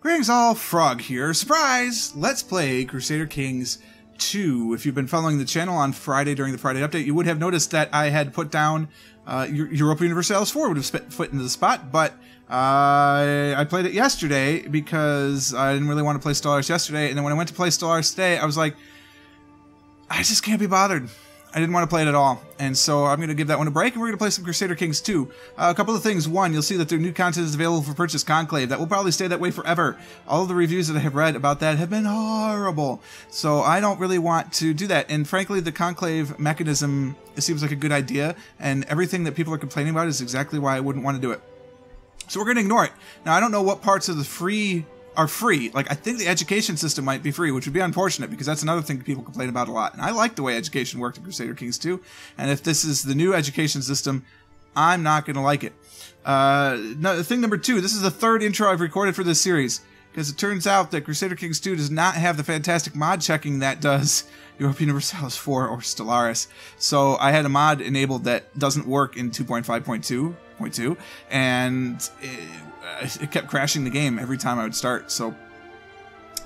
Greetings all, Frog here. Surprise! Let's play Crusader Kings 2. If you've been following the channel on Friday during the Friday update, you would have noticed that I had put down Europa Universalis 4 would have fit into the spot, but I played it yesterday because I didn't really want to play Stellaris yesterday, and then when I went to play Stellaris today, I was like, I just can't be bothered. I didn't want to play it at all, and so I'm going to give that one a break, and we're going to play some Crusader Kings 2. A couple of things. One, you'll see that their new content is available for purchase, Conclave. That will probably stay that way forever. All of the reviews that I have read about that have been horrible, so I don't really want to do that. And frankly, the Conclave mechanism, it seems like a good idea, and everything that people are complaining about is exactly why I wouldn't want to do it. So we're going to ignore it. Now, I don't know what parts of the free are free. Like, I think the education system might be free, which would be unfortunate because that's another thing people complain about a lot. And I like the way education worked in Crusader Kings 2. And if this is the new education system, I'm not going to like it. Thing number two, this is the third intro I've recorded for this series because it turns out that Crusader Kings 2 does not have the fantastic mod checking that does Europa Universalis 4 or Stellaris. So I had a mod enabled that doesn't work in 2.5.2, and it kept crashing the game every time I would start. So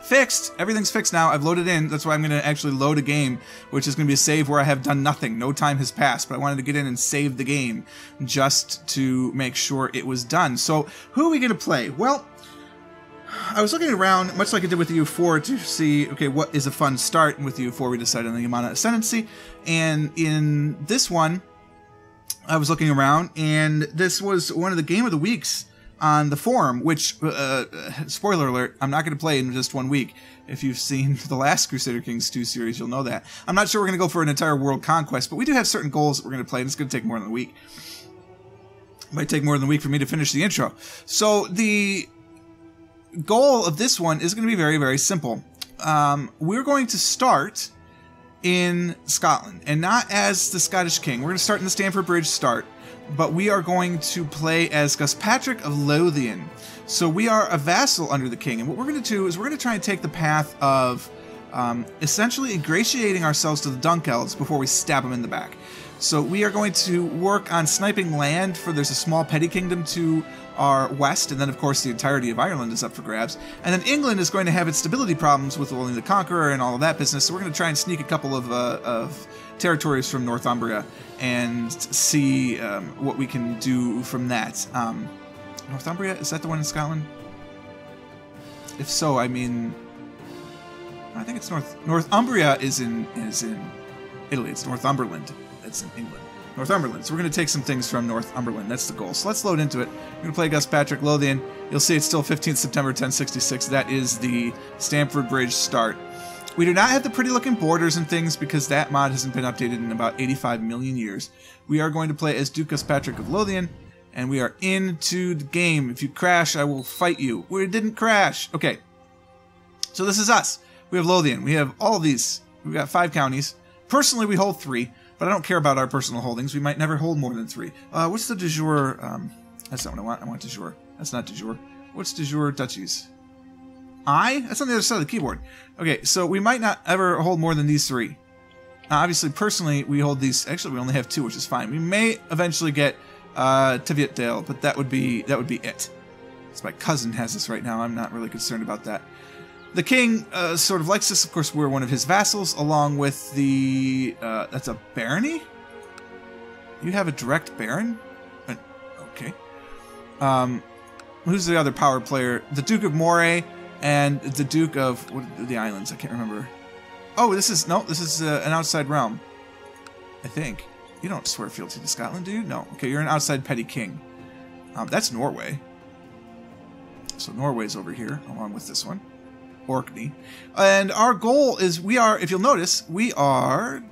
fixed. Everything's fixed now. I've loaded in. That's why I'm going to actually load a game, which is going to be a save where I have done nothing. No time has passed, but I wanted to get in and save the game just to make sure it was done. So who are we going to play? Well, I was looking around, much like I did with the U4, to see, okay, what is a fun start. And with the U4, we decided on the Yamana Ascendancy. And in this one, I was looking around, and this was one of the Game of the Weeks on the forum, which, spoiler alert, I'm not going to play in just 1 week. If you've seen the last Crusader Kings 2 series, you'll know that. I'm not sure we're going to go for an entire world conquest, but we do have certain goals that we're going to play, and it's going to take more than a week. It might take more than a week for me to finish the intro. So the goal of this one is going to be very, very simple. We're going to start in Scotland, and not as the Scottish king. We're going to start in the Stamford Bridge start, but we are going to play as Gus Patrick of Lothian. So we are a vassal under the king, and what we're going to do is we're going to try and take the path of essentially ingratiating ourselves to the Dunk Elves before we stab them in the back. So we are going to work on sniping land, for there's a small petty kingdom to our west, and then of course the entirety of Ireland is up for grabs. And then England is going to have its stability problems with William the Conqueror and all of that business, so we're going to try and sneak a couple of territories from Northumbria and see what we can do from that. Northumbria, is that the one in Scotland? If so, I mean, I think it's Northumbria is in Italy. It's Northumberland. That's in England. Northumberland. So we're going to take some things from Northumberland. That's the goal. So let's load into it. We're going to play Gus Patrick Lothian. You'll see it's still 15th September 1066. That is the Stamford Bridge start. We do not have the pretty looking borders and things because that mod hasn't been updated in about 85 million years. We are going to play as Duke Gus Patrick of Lothian, and we are into the game. If you crash, I will fight you. We didn't crash. Okay. So this is us. We have Lothian. We have all of these. We've got 5 counties. Personally, we hold 3. But I don't care about our personal holdings. We might never hold more than 3. What's the de jure? That's not what I want. I want de jure. That's not de jure. What's de jure duchies? That's on the other side of the keyboard. Okay, so we might not ever hold more than these 3. Obviously, personally, we hold these. Actually, we only have 2, which is fine. We may eventually get Tiviotdale, but that would be it. So my cousin has this right now. I'm not really concerned about that. The king sort of likes this. Of course, we're one of his vassals, along with the... that's a barony? You have a direct baron? Okay. Who's the other power player? The Duke of Moray and the Duke of... What are the islands? I can't remember. Oh, this is... No, this is an outside realm. I think. You don't swear fealty to Scotland, do you? No. Okay, you're an outside petty king. That's Norway. So Norway's over here, along with this one. Orkney. And our goal is, we are, if you'll notice, we are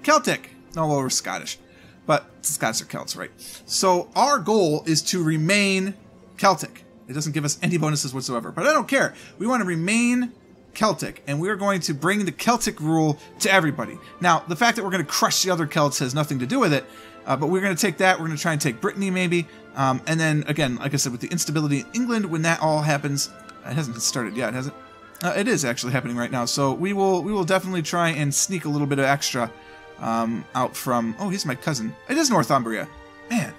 Celtic. No, well, we're Scottish. But Scots are Celts, right? So our goal is to remain Celtic. It doesn't give us any bonuses whatsoever. But I don't care. We want to remain Celtic. And we're going to bring the Celtic rule to everybody. Now, the fact that we're going to crush the other Celts has nothing to do with it. But we're going to take that. We're going to try and take Britania, maybe. And then, again, like I said, with the instability in England, when that all happens... It hasn't started yet, has it? It is actually happening right now. So we will definitely try and sneak a little bit of extra out from... Oh, he's my cousin. It is Northumbria. Man,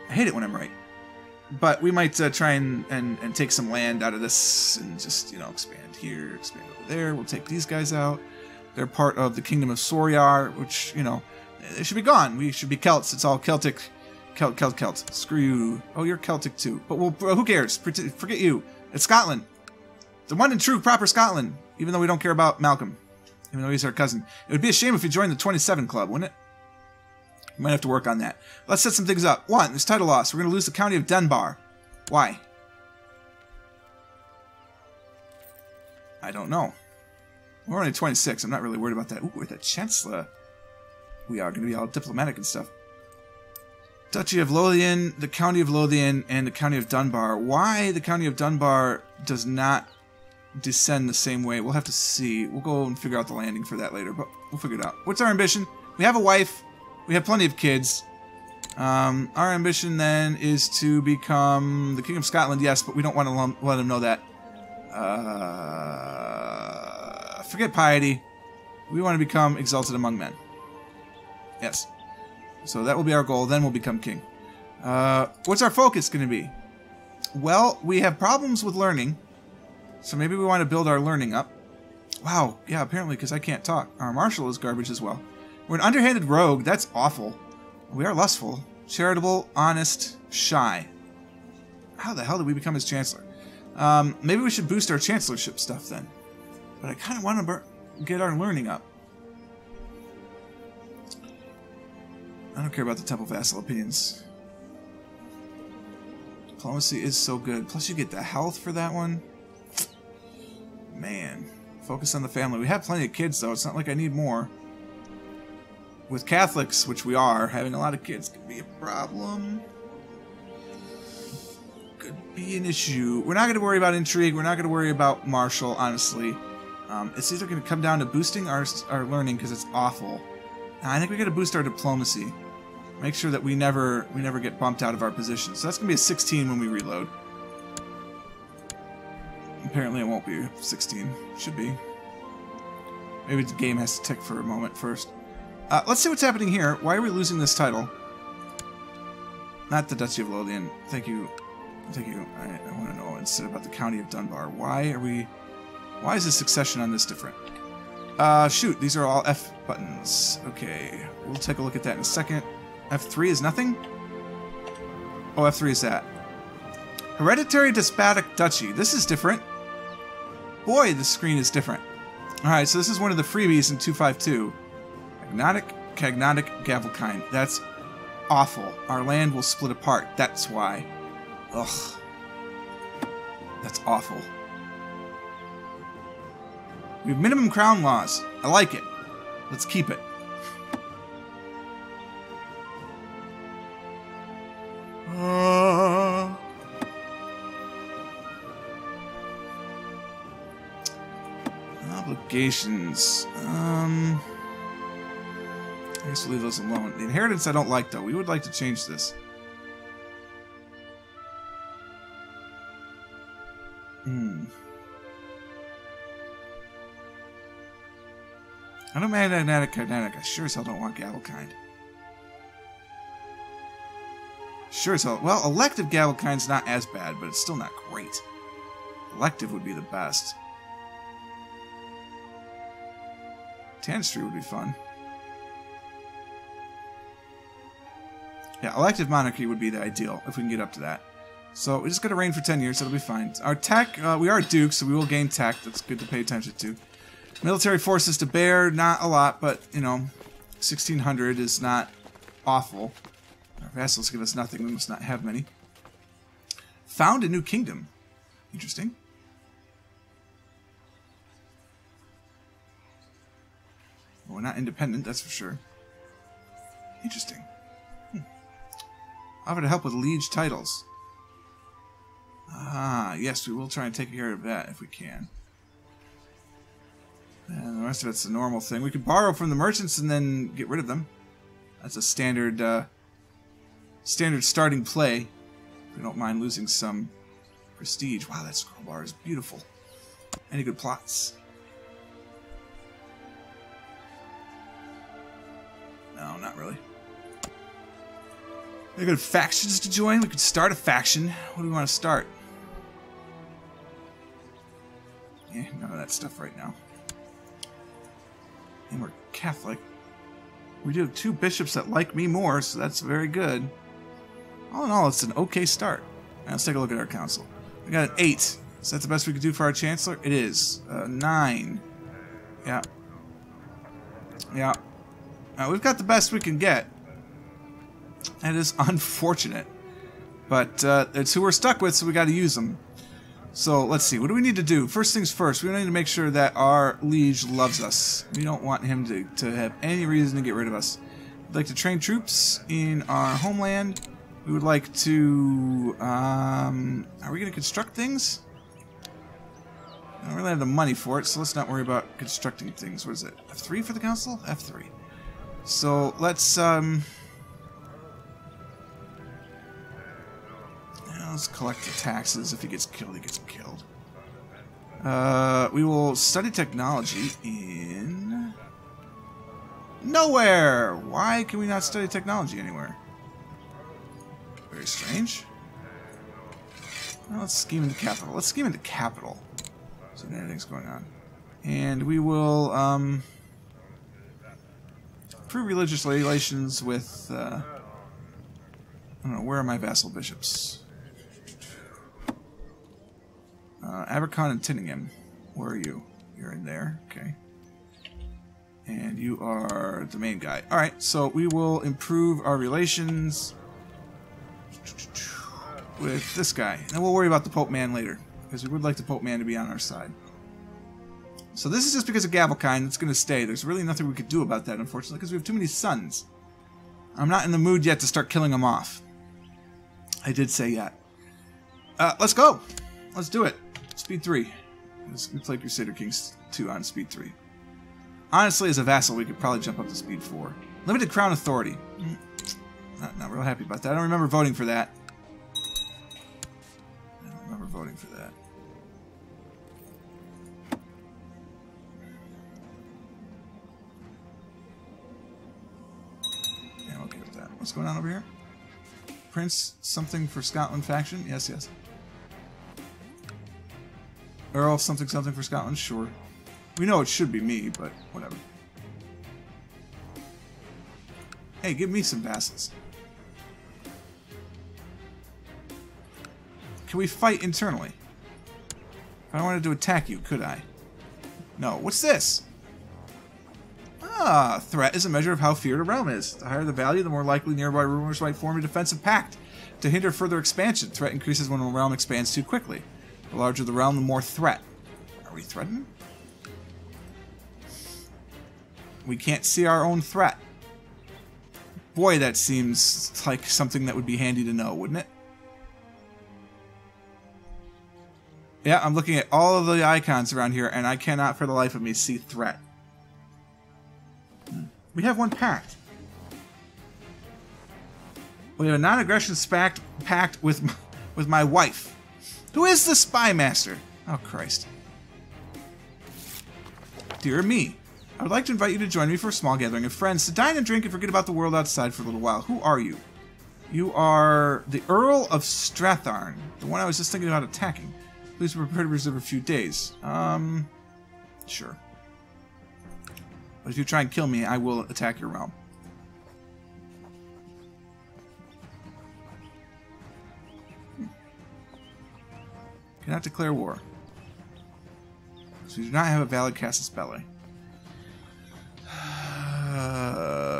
I hate it when I'm right. But we might try and take some land out of this and just, you know, expand here, expand over there. We'll take these guys out. They're part of the Kingdom of Soriar, which, you know, they should be gone. We should be Celts. It's all Celtic. Celt. Screw you. Oh, you're Celtic too. But who cares? Forget you. It's Scotland. The one and true proper Scotland. Even though we don't care about Malcolm. Even though he's our cousin. It would be a shame if you joined the 27 Club, wouldn't it? We might have to work on that. Let's set some things up. One, there's title loss. We're going to lose the county of Dunbar. Why? I don't know. We're only 26. I'm not really worried about that. Ooh, we're the Chancellor. We are going to be all diplomatic and stuff. Duchy of Lothian, the County of Lothian, and the County of Dunbar. Why the County of Dunbar does not descend the same way, we'll have to see. We'll go and figure out the landing for that later, but we'll figure it out. What's our ambition? We have a wife. We have plenty of kids. Our ambition then is to become the King of Scotland, yes, but we don't want to let him know that. Forget piety. We want to become exalted among men. Yes. So that will be our goal. Then we'll become king. What's our focus going to be? Well, we have problems with learning. So maybe we want to build our learning up. Wow. Yeah, apparently because I can't talk. Our martial is garbage as well. We're an underhanded rogue. That's awful. We are lustful, charitable, honest, shy. How the hell did we become his chancellor? Maybe we should boost our chancellorship stuff then. But I kind of want to get our learning up. I don't care about the Temple Vassal opinions. Diplomacy is so good. Plus you get the health for that one. Man. Focus on the family. We have plenty of kids though. It's not like I need more. With Catholics, which we are, having a lot of kids could be a problem. Could be an issue. We're not going to worry about intrigue. We're not going to worry about martial, honestly. It's either going to come down to boosting our learning because it's awful. I think we got to boost our diplomacy. Make sure that we never get bumped out of our position. So that's going to be a 16 when we reload. Apparently it won't be 16. Should be. Maybe the game has to tick for a moment first. Let's see what's happening here. Why are we losing this title? Not the Duchy of Lothian. Thank you. Thank you. I want to know instead about the County of Dunbar. Why is the succession on this different? Shoot, these are all F buttons. Okay, we'll take a look at that in a second. F3 is nothing? Oh, F3 is that. Hereditary Despotic Duchy. This is different. Boy, the screen is different. Alright, so this is one of the freebies in 252. Cagnotic Gavelkind. That's awful. Our land will split apart. That's why. Ugh. That's awful. We have minimum crown laws. I like it. Let's keep it. Obligations. I guess we'll leave those alone. The inheritance I don't like, though. We would like to change this. I don't mind Cagnotic. I sure as hell don't want Gavelkind. Sure as hell. Well, elective Gavelkind's not as bad, but it's still not great. Elective would be the best. Tanistry would be fun. Yeah, elective monarchy would be the ideal, if we can get up to that. So, we just got to reign for 10 years, that'll be fine. Our tech, we are dukes, so we will gain tech. That's good to pay attention to. Military forces to bear, not a lot, but, you know, 1,600 is not awful. Our vassals give us nothing, we must not have many. Found a new kingdom. Interesting. Well, we're not independent, that's for sure. Interesting. Offer to help with liege titles. Ah, yes, we will try and take care of that if we can. And the rest of it's a normal thing. We could borrow from the merchants and then get rid of them. That's a standard standard starting play. We don't mind losing some prestige. Wow, that scroll bar is beautiful. Any good plots? No, not really. We got factions to join. We could start a faction. What do we want to start? Yeah, none of that stuff right now. And we're Catholic. We do have 2 bishops that like me more, so that's very good. All in all, it's an okay start. Now, let's take a look at our council. We got an 8. Is that the best we could do for our chancellor? It is. 9. Yeah. Yeah. We've got the best we can get. That is unfortunate. But it's who we're stuck with, so we got to use them. So let's see. What do we need to do? First things first, we need to make sure that our liege loves us. We don't want him to have any reason to get rid of us. We'd like to train troops in our homeland. We would like to... are we going to construct things? I don't really have the money for it, so let's not worry about constructing things. What is it? F3 for the council? F3. So let's let's collect the taxes. If he gets killed, he gets killed. We will study technology in nowhere. Why can we not study technology anywhere? Very strange. Well, let's scheme into capital. Let's scheme into capital. So anything's going on. And we will approve religious relations with I don't know, where are my vassal bishops? Abercon and Tinningham. Where are you? You're in there. Okay. And you are the main guy. Alright, so we will improve our relations with this guy. And we'll worry about the Pope Man later, because we would like the Pope Man to be on our side. So this is just because of Gavelkind that's going to stay. There's really nothing we could do about that, unfortunately, because we have too many sons. I'm not in the mood yet to start killing them off. I did say yet. Let's go. Let's do it. Speed 3. We play Crusader Kings 2 on Speed 3. Honestly, as a vassal, we could probably jump up to Speed 4. Limited Crown Authority. Not real happy about that. I don't remember voting for that. I don't remember voting for that. Yeah, I'm okay with that. What's going on over here? Prince something for Scotland faction? Yes, yes. Earl something something for Scotland? Sure. We know it should be me, but whatever. Hey, give me some vassals. Can we fight internally? If I wanted to attack you, could I? No. What's this? Ah, threat is a measure of how feared a realm is. The higher the value, the more likely nearby rulers might form a defensive pact to hinder further expansion. Threat increases when a realm expands too quickly. The larger the realm, the more threat. Are we threatened? We can't see our own threat. Boy, that seems like something that would be handy to know, wouldn't it? Yeah, I'm looking at all of the icons around here, and I cannot for the life of me see threat. We have one pact. We have a non-aggression pact with my wife. Who is the spy master? Oh, Christ. Dear me, I would like to invite you to join me for a small gathering of friends to dine and drink and forget about the world outside for a little while. Who are you? You are the Earl of Stratharn, the one I was just thinking about attacking. Please prepare to reserve a few days. Sure. But if you try and kill me, I will attack your realm. Cannot declare war. So we do not have a valid casus belli.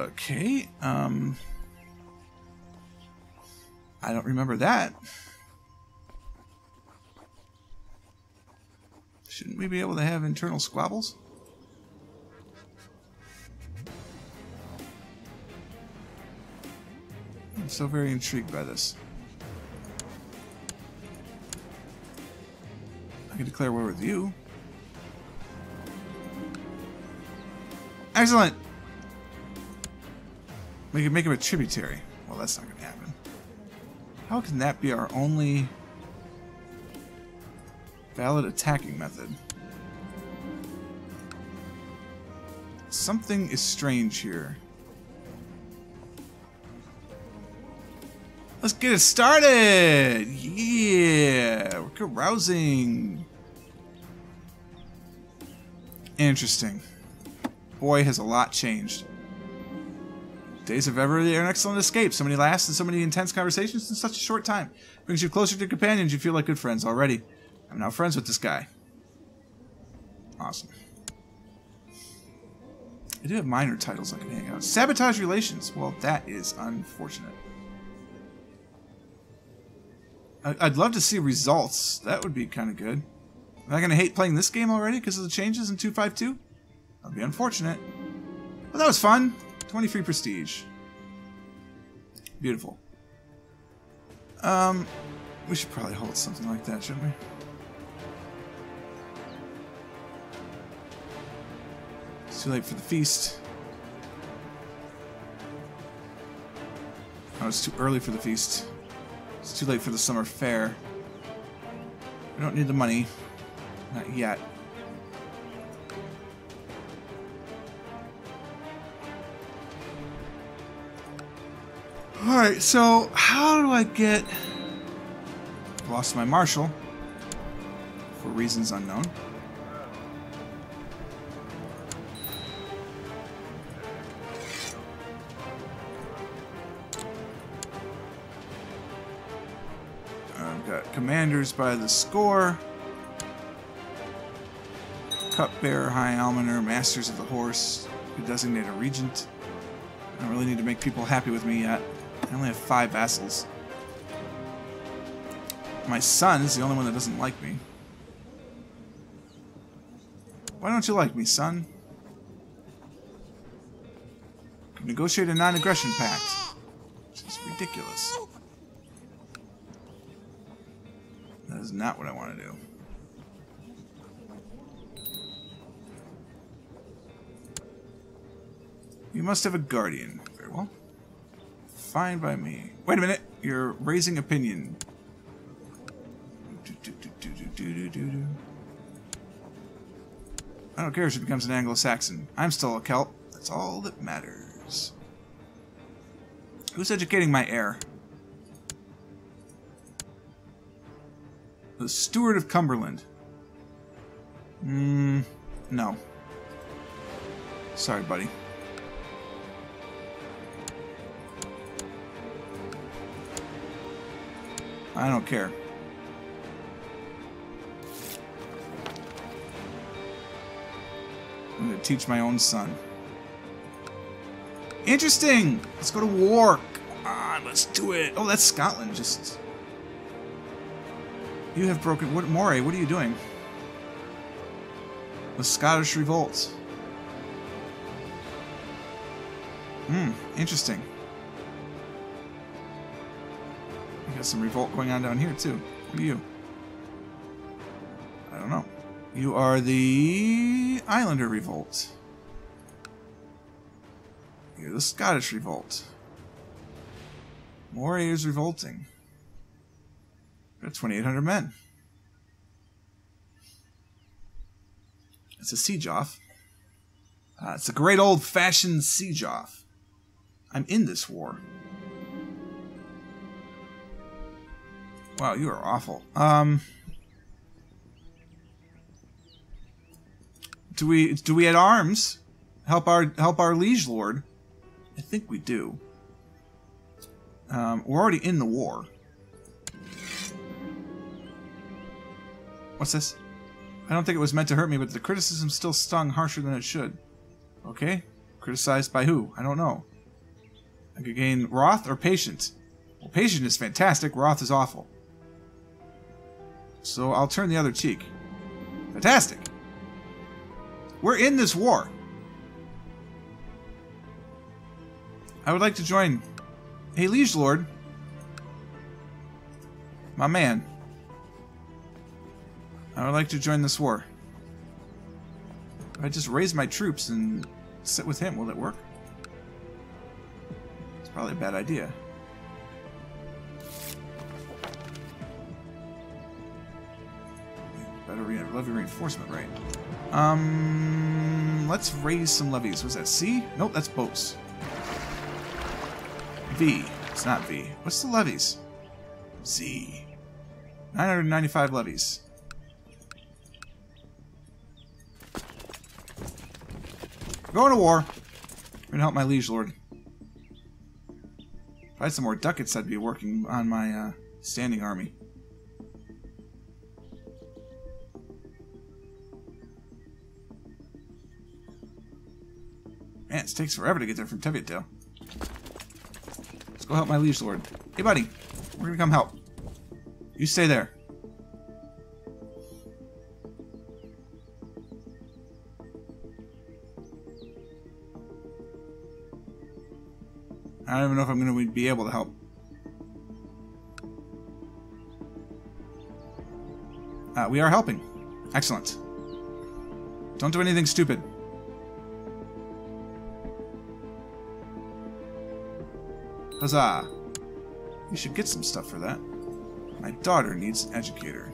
Okay. I don't remember that. Shouldn't we be able to have internal squabbles? I'm so very intrigued by this. I can declare war with you. Excellent! We can make him a tributary. Well, that's not going to happen. How can that be our only valid attacking method? Something is strange here. Let's get it started! Yeah! We're carousing! Interesting. Boy, has a lot changed. Days of ever an excellent escape. So many laughs and so many intense conversations in such a short time. Brings you closer to companions. You feel like good friends already. I'm now friends with this guy. Awesome. I do have minor titles I can hang out. Sabotage relations. Well, that is unfortunate. I'd love to see results. That would be kind of good. Am I going to hate playing this game already because of the changes in 2.5.2? That'd be unfortunate. But that was fun. 23 prestige. Beautiful. We should probably hold something like that, shouldn't we? It's too late for the feast. Oh, it's too early for the feast. It's too late for the summer fair. We don't need the money. Not yet. Alright, so how do I get... Lost my marshal. For reasons unknown. I've got commanders by the score. Cupbearer, High Almoner, Masters of the Horse. Could designate a regent. I don't really need to make people happy with me yet. I only have 5 vassals. My son is the only one that doesn't like me. Why don't you like me, son? Negotiate a non-aggression pact. Which is ridiculous. That is not what I want to do. You must have a guardian. Very well. Fine by me. Wait a minute. You're raising opinion. I don't care if she becomes an Anglo-Saxon. I'm still a Celt. That's all that matters. Who's educating my heir? The Steward of Cumberland. No. Sorry, buddy. I don't care. I'm going to teach my own son. Interesting! Let's go to war. Come on, let's do it. Oh, that's Scotland. Just... You have broken... What, Moray, what are you doing? The Scottish Revolt. Interesting. We got some revolt going on down here, too. Who are you? I don't know. You are the Islander Revolt. You're the Scottish Revolt. Moray is revolting. Got 2,800 men. It's a siege off. It's a great old-fashioned siege off. I'm in this war. Wow, you are awful. Do we at arms help our liege lord? I think we do. We're already in the war. What's this? I don't think it was meant to hurt me, but the criticism still stung harsher than it should. Okay. Criticized by who? I don't know. I could gain wrath or patient. Well, patient is fantastic. Wrath is awful. So I'll turn the other cheek. Fantastic. We're in this war. I would like to join. Hey, liege lord. My man. I would like to join this war. If I just raise my troops and sit with him, will it work? It's probably a bad idea. Better levy reinforcement, right? Let's raise some levies. Was that C? Nope, that's boats. V. It's not V. What's the levies? Z. 995 levies. Going to war. I'm gonna help my liege lord. If I had some more ducats, I'd be working on my standing army. Man, it takes forever to get there from Teviotdale. Let's go help my liege lord. Hey, buddy. We're gonna come help. You stay there. I don't even know if I'm going to be able to help. We are helping. Excellent. Don't do anything stupid. Huzzah. You should get some stuff for that. My daughter needs an educator.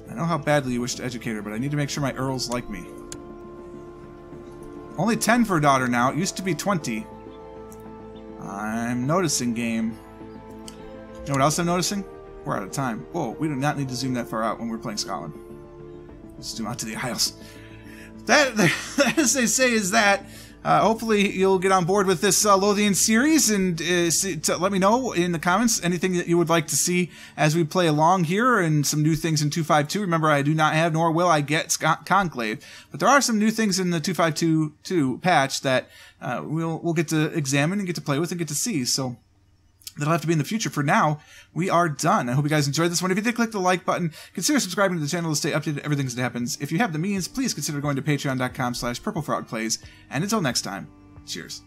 I know how badly you wish to educate her, but I need to make sure my earls like me. Only 10 for a daughter now. It used to be 20. I'm noticing, game. You know what else I'm noticing? We're out of time. Whoa, we do not need to zoom that far out when we're playing Scotland. Let's zoom out to the Isles. That, as they say, is that. Hopefully you'll get on board with this Lothian series and let me know in the comments anything that you would like to see as we play along here and some new things in 252. Remember, I do not have nor will I get Conclave, but there are some new things in the 252 patch that we'll get to examine and get to play with and get to see. So that'll have to be in the future. For now, we are done. I hope you guys enjoyed this one. If you did, click the like button. Consider subscribing to the channel to stay updated to everything that happens. If you have the means, please consider going to patreon.com/purplefrogplays. And until next time, cheers.